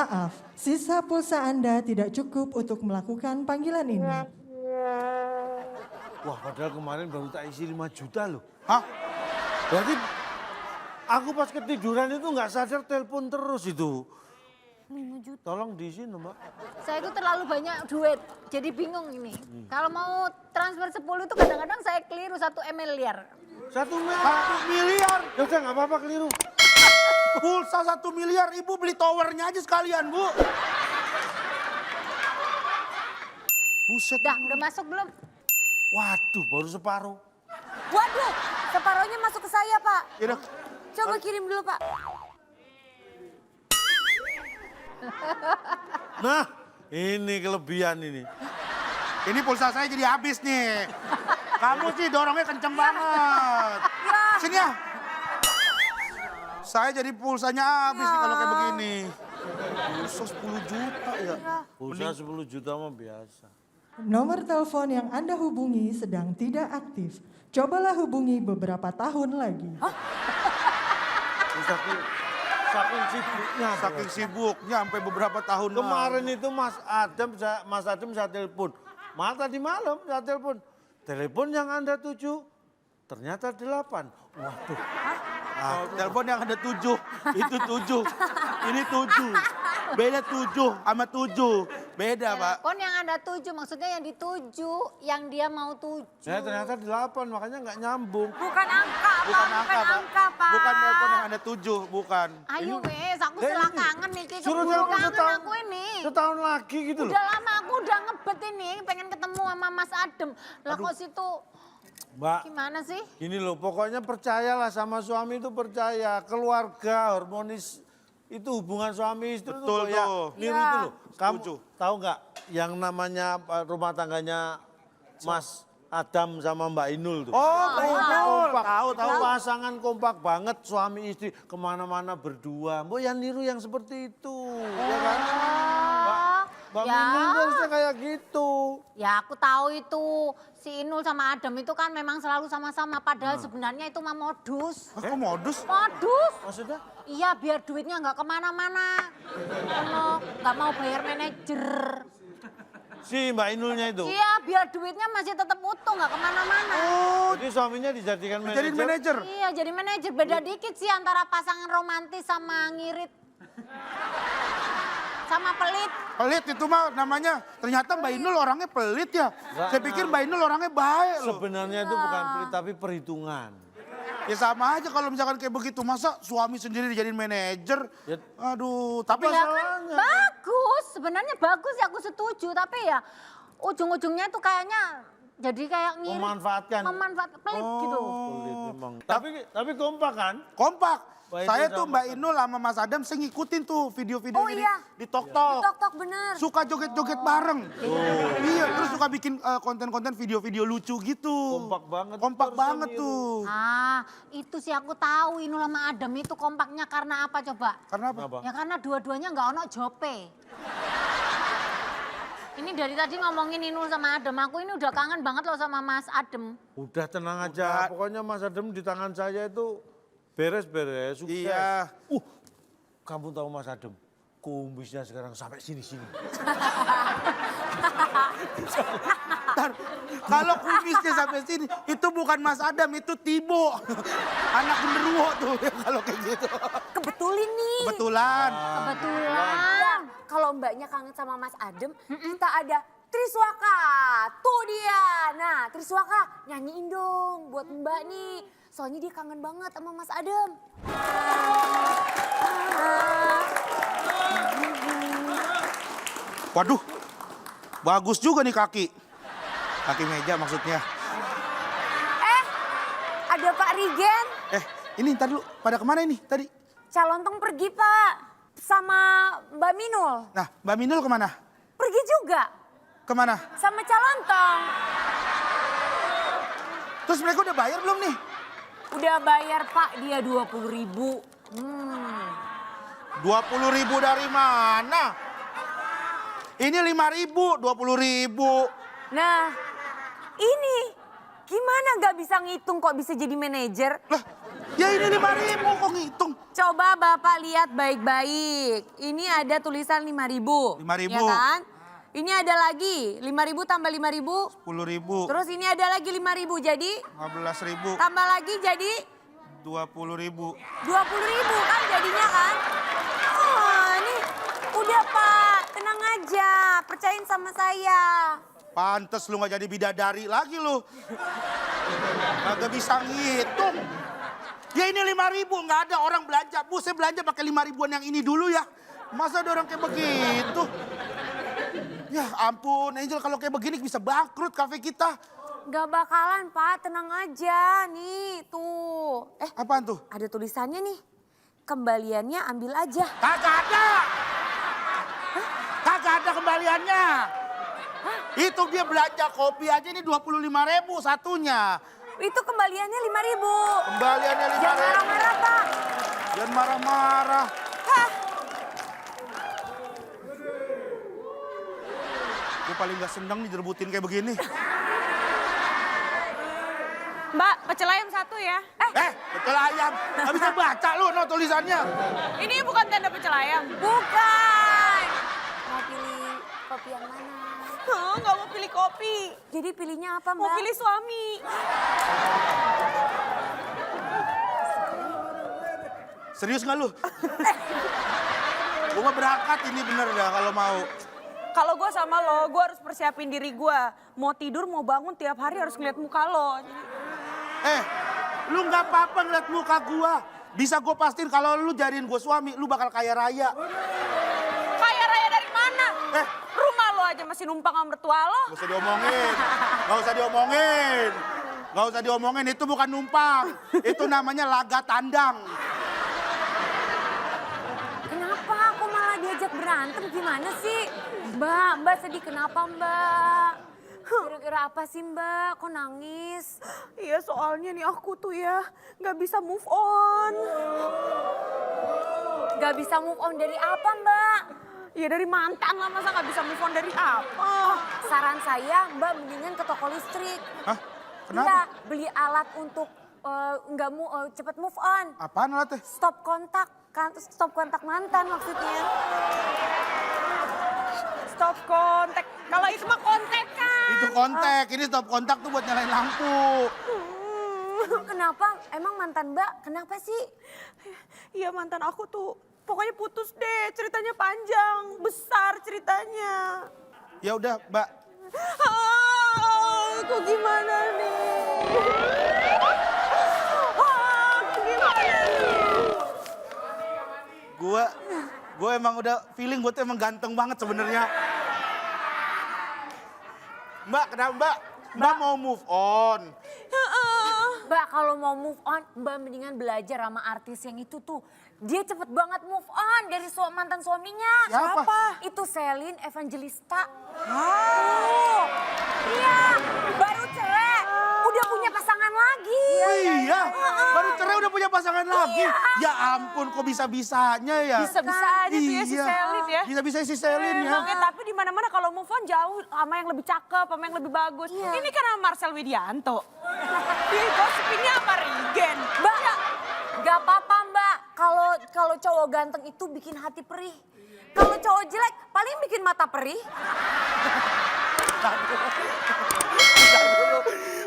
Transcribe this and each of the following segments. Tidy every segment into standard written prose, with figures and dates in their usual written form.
Maaf, sisa pulsa Anda tidak cukup untuk melakukan panggilan ini. Wah, padahal kemarin baru tak isi 5 juta loh. Hah? Berarti aku pas ketiduran itu nggak sadar telepon terus itu. 5 juta. Tolong diisi Mbak. Saya itu terlalu banyak duit, jadi bingung ini. Kalau mau transfer 10 itu kadang-kadang saya keliru 1 miliar. 1 miliar. 1 miliar. Ya udah nggak apa-apa keliru. Pulsa 1 miliar, Ibu beli towernya aja sekalian, Bu. Buset. Udah masuk belum? Waduh, baru separuh. Waduh, separohnya masuk ke saya, Pak. Ya udah. Coba kirim dulu, Pak. Nah, ini kelebihan ini. Ini pulsa saya jadi habis nih. Kamu sih dorongnya kenceng banget. Sini ya. Saya jadi pulsanya habis nih kalau kayak begini. Pulsa 10 juta ya. Pulsa 10 juta mah biasa. Nomor telepon yang Anda hubungi sedang tidak aktif. Cobalah hubungi beberapa tahun lagi. Saking sibuknya. Saking sibuknya sampai beberapa tahun Kemarin itu Mas Adem saya telepon. Malah tadi malam saya telepon. Telepon yang Anda tuju ternyata 8. Waduh. Telepon yang ada 7, itu 7. Ini 7. Beda 7 sama 7. Beda, Pak. Telepon yang Anda tuju, maksudnya yang dituju, yang dia mau tuju. Saya ternyata 8, makanya nggak nyambung. Bukan angka, Pak. Bukan angka, Pak. Bukan telepon yang ada 7, bukan. Ayo wes, aku Eh, salah ini. kangen nih, Suruh keburu telepon kangen setahun. aku ini. Setahun lagi gitu loh. Udah lama aku udah ngebet ini, pengen ketemu sama Mas Adem. Lah kok situ Mbak, gimana sih? gini loh, pokoknya percayalah sama suami itu percaya. Keluarga, harmonis, itu hubungan suami istri itu Betul kayak tuh. niru Iya. itu loh. Kamu Setuju. tahu nggak yang namanya rumah tangganya Mas Adam sama Mbak Inul tuh? Oh, kompak. tahu. Itu pasangan kompak banget suami istri kemana-mana berdua. Mbak yang niru yang seperti itu, ya kan? Mbak Ya. Inul tuh harusnya kayak gitu. Ya aku tahu itu, si Inul sama Adam itu kan memang selalu sama-sama. Padahal sebenarnya itu mah modus. Kok modus? Modus? Maksudnya? Iya biar duitnya nggak kemana-mana. Nggak mau bayar manajer. Si Mbak Inulnya itu. Iya biar duitnya masih tetap utuh nggak kemana-mana. Jadi suaminya dijadikan manajer. Jadi manajer. Iya jadi manajer, beda dikit sih antara pasangan romantis sama ngirit. Sama pelit. Pelit itu mah namanya. Ternyata Mbak Inul orangnya pelit ya. Nggak, Saya pikir Mbak Inul orangnya baik loh. Sebenarnya itu bukan pelit tapi perhitungan. Ya sama aja kalau misalkan kayak begitu. Masa suami sendiri dijadiin manajer? Ya. Aduh, tapi Ya kan bagus, sebenarnya bagus ya aku setuju. Tapi ya ujung-ujungnya itu kayaknya jadi kayak ngirit. Memanfaatkan. Memanfaatkan, pelit gitu. Pelit memang. Tapi kompak kan? kompak. Mbak Saya Inul tuh sama- Mbak Inul sama Mas Adam saya ngikutin tuh video-video Oh ini iya. di Di TokTok. tok-tok bener. Suka joget-joget bareng. Iya, terus suka bikin konten-konten video-video lucu gitu. Kompak banget. Kompak Terus banget niru. tuh. Itu sih aku tahu Inul sama Adam itu kompaknya karena apa coba? Karena apa? Kenapa? Ya karena dua-duanya nggak ono jope. Ini dari tadi ngomongin Inul sama Adam, aku ini udah kangen banget loh sama Mas Adem. Udah tenang aja. Pokoknya Mas Adem di tangan saya itu beres-beres. Sukses. Iya. Kamu tahu Mas Adem? Kumisnya sekarang sampai sini-sini. Ntar, kalau kumisnya sampai sini, itu bukan Mas Adam, itu Tibo. Anak genderuwo tuh kalau kayak gitu. Kebetulan nih. Kebetulan. Kebetulan. Ya, kalau mbaknya kangen sama Mas Adem, kita ada Triswaka. Tuh dia. Nah, Triswaka nyanyiin dong buat mbak nih. Soalnya dia kangen banget sama Mas Adem. Waduh, bagus juga nih kaki. Kaki meja maksudnya. Ada Pak Rigen. Ini ntar dulu, pada kemana ini tadi? Calontong pergi, Pak. Sama Mbak Minul. Nah, Mbak Minul kemana? Pergi juga. Kemana? Sama Calontong. Terus mereka udah bayar belum nih? Udah bayar, Pak. Dia 20.000. 20.000 dari mana? Ini 5.000, 20.000. Nah, ini gimana nggak bisa ngitung kok bisa jadi manajer? Lah, Ya ini 5.000 kok ngitung. Coba Bapak lihat baik-baik. Ini ada tulisan 5.000. 5.000. Ya kan? Ini ada lagi 5.000 tambah 5.000. 10.000. Terus ini ada lagi 5.000 jadi 15.000. tambah lagi jadi 20.000. 20.000 kan jadinya kan? Oh, ini udah Pak, tenang aja. Percayain sama saya. Pantes lu gak jadi bidadari lagi lu. Kagak bisa ngitung. Ya ini 5.000, nggak ada orang belanja. Bu, saya belanja pakai 5.000-an yang ini dulu ya. Masa ada orang kayak begitu? Ya ampun, Angel, kalau kayak begini bisa bangkrut kafe kita. Gak bakalan Pak, tenang aja. Nih, tuh. Apaan tuh? Ada tulisannya nih. Kembaliannya ambil aja. Kagak ada. Kagak ada kembaliannya. Itu dia belanja kopi aja ini 25.000 satunya. Itu kembaliannya 5.000. Kembaliannya 5.000. Jangan marah-marah Pak. Jangan marah-marah. Hah, Gue paling gak seneng nih direbutin kayak begini. Mbak, pecel ayam 1 ya. Betul ayam. Gak bisa baca lu no tulisannya. Ini bukan tenda pecel ayam. bukan. Mau pilih kopi yang mana? Nggak mau pilih kopi. Jadi pilihnya apa Mbak? Mau pilih suami. Serius gak lu? Gue mau berangkat ini bener dah kalau mau. Kalau gue sama lo, gue harus persiapin diri gue. Mau tidur, mau bangun tiap hari harus ngeliat muka lo. Lu gak apa-apa ngeliat muka gua. Bisa gue pastiin kalau lu jadiin gue suami, lu bakal kaya raya. Kaya raya dari mana? Rumah lo aja masih numpang sama mertua lo. Gak usah diomongin. Gak usah diomongin. Gak usah diomongin, itu bukan numpang. Itu namanya laga tandang. Kenapa aku malah diajak berantem gimana sih? Mbak sedih kenapa Mbak? Gara-gara apa sih Mbak? Kok nangis? Iya soalnya nih aku tuh ya nggak bisa move on. Gak bisa move on dari apa Mbak? Ya dari mantan lah, masa nggak bisa move on dari apa? Saran saya Mbak mendingan ke toko listrik. Hah? Kenapa? Iya, beli alat untuk nggak cepet move on. Apaan alatnya? Stop kontak, stop kontak mantan maksudnya. Stop kontak. Kalau itu mah kontak kan. Itu kontak, ini stop kontak tuh buat nyalain lampu. Kenapa? Emang mantan Mbak kenapa sih? Iya mantan aku tuh pokoknya putus deh, ceritanya panjang, besar ceritanya. Ya udah, Mbak. Aku gimana nih? Aku gimana nih? Gue emang udah feeling buat emang ganteng banget sebenarnya. Mbak, kenapa Mbak? Mbak mau move on. Mbak kalau mau move on, Mbak mendingan belajar sama artis yang itu tuh. Dia cepet banget move on dari mantan suaminya. Siapa? Itu Celine Evangelista. Oh, iya, baru cerai, udah punya pasangan lagi. Iya, baru cerai udah punya pasangan lagi. Ya ampun, kok bisa-bisanya ya? Bisa-bisa aja tuh ya si Celine ya. Bisa-bisa si Celine ya. Emang ya, tapi di mana-mana kalau move on jauh sama yang lebih cakep, sama yang lebih bagus. Iya. Ini kan sama Marcel Widianto. Ih, gosipinnya sama Regen. Mbak, gak apa-apa Mbak. Kalau cowok ganteng itu bikin hati perih. Kalau cowok jelek paling bikin mata perih.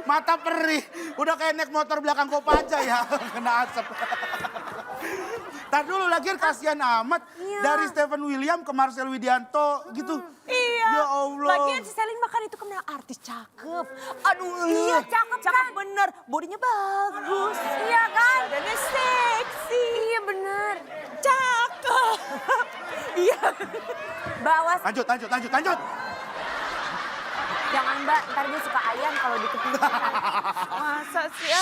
Mata perih, udah kayak naik motor belakang Kopaja ya, kena asap. Ntar dulu lagian kasihan amat. Iya. Dari Stephen William ke Marcel Widianto gitu. Iya. Ya Allah. Lagian si Celine makan itu kan artis cakep. Aduh. Iya, cakep kan? bener. Bodinya bagus. Iya kan? Badannya seksi. Iya bener. Cakep. Iya. Mbak awas, Lanjut. jangan Mbak, ntar dia suka ayam kalau dikepung. Masa sih ya?